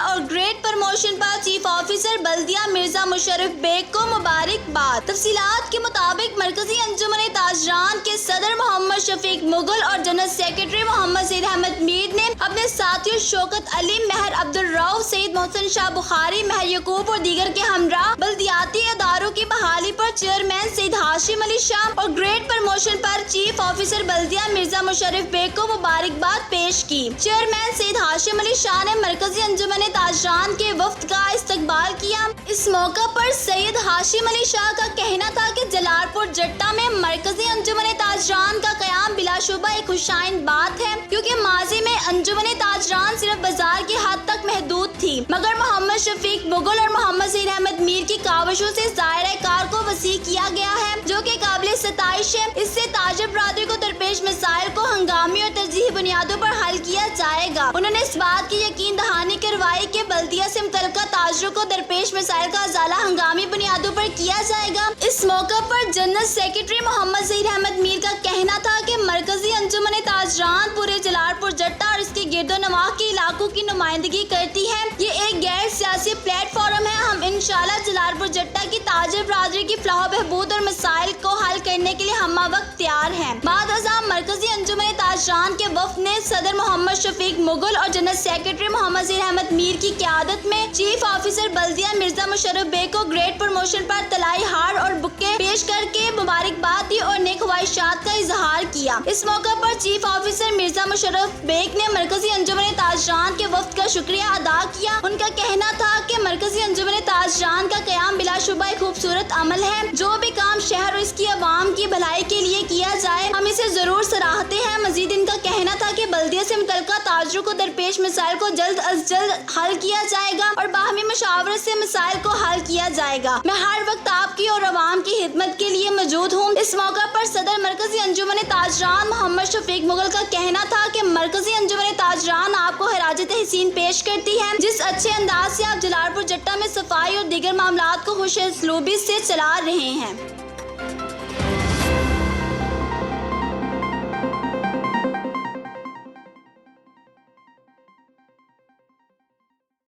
और grade promotion पर chief officer बल्दिया Mirza Musharraf bag को मुबारकबाद। तफसीलात के मुताबिक मरकजी अंजुमन ताजरान के सदर मोहम्मद शफीक मुगल और जनरल सेक्रेटरी मोहम्मद सईद अहमद मीर ने अपने साथियों शौकत अली, महर अब्दुल रऊफ, सईद मोहसिन शाह बुखारी, महर यकूब और दीगर के हमरा बल्दियाती इदारों की बहाली पर चेयरमैन सईद हाशिम अली शाह और ग्रेड प्रमोशन पर चीफ ऑफिसर बल्दिया मिर्जा मुशर्रफ बेग को मुबारकबाद पेश की। चेयरमैन सईद हाशिम अली शाह ने मरकजी अंजुमन ताजरान के वफ्द का इस्तकबाल किया। इस मौका पर सैयद हाशिम अली शाह का कहना था कि जलालपुर जट्टा में मरकजी अंजुमन ताजरान का कयाम बिलाशुबा एक खुशाइन बात है, क्योंकि माजी में अंजुमन ताजरान सिर्फ बाजार की हद तक महदूद थी, मगर मोहम्मद शफीक मुगल और मोहम्मद सईद अहमद मीर की काविशों से दायरा कार को वसी किया गया है, जो कि काबिल सताइश है। इससे ताजिर बरादरी को दरपेश मसाइल को हंगामी और तरजीही बुनियादों पर हल किया जाएगा। उन्होंने इस बात की यकीन दहानी करवाई कि बल्दिया से मुतल्लिका ताजरों को दरपेश मसाइल का अजाला हंगामी बुनियादों पर किया जाएगा। इस मौका पर जनरल सेक्रेटरी मोहम्मद सईद अहमद मीर का कहना था कि मरकजी अंजुमन ताजरान पूरे जलालपुर जट्टा और इसके गिरदो नवाह के इलाकों की नुमाइंदगी करती है। ये एक गैर सियासी प्लेटफॉर्म है। हम इंशाल्लाह जलालपुर जट्टा की ताजिर बरादरी की फलाह बहबूद और मसाइल को हल करने के लिए हम वक्त तैयार हैं। बाद अज़ाम मरकजी अंजुमन ताजरान के वफ्द ने सदर मोहम्मद शफीक मुगल और जनरल सेक्रेटरी मोहम्मद सईद अहमद मीर की क़यादत में चीफ ऑफिसर बल्दिया मिर्जा मुशर्रफ बेग को ग्रेड प्रमोशन पर तलाई हार और बुक्के पेश करके मुबारकबाद दी और नेक ख्वाहिशात का इजहार किया। इस मौका पर चीफ ऑफिसर मिर्जा मुशर्रफ बेग ने मरकजी अंजुमन ताजरान के वफ्द का शुक्रिया अदा किया। उनका कहना था कि मरकजी अंजुमन ताजरान का कयाम बिलाशुबा एक खूबसूरत अमल है। जो भी काम शहर और इसकी आवाम की भलाई के लिए किया जाए, हम इसे जरूर सराहते हैं। मजीद इनका कहना था कि बल्दिया से मुतल्लिका ताजरों को दरपेश मसाइल को जल्द अज जल्द हल किया जाएगा और बाहमी मुशावरत से मसाइल को हल किया जाएगा। मैं हर वक्त आपकी और आवाम की खिदमत के लिए मौजूद हूँ। इस मौका पर सदर मरकजी अंजुमन ताजरान मोहम्मद शफीक मुगल का कहना था कि मरकजी अंजुमन ताजरान आपको खराज तहसीन पेश करती है, जिस अच्छे अंदाज से आप जलालपुर जट्टा में सफाई और दीगर मामलात को खुश असलूबी से चला रहे हैं।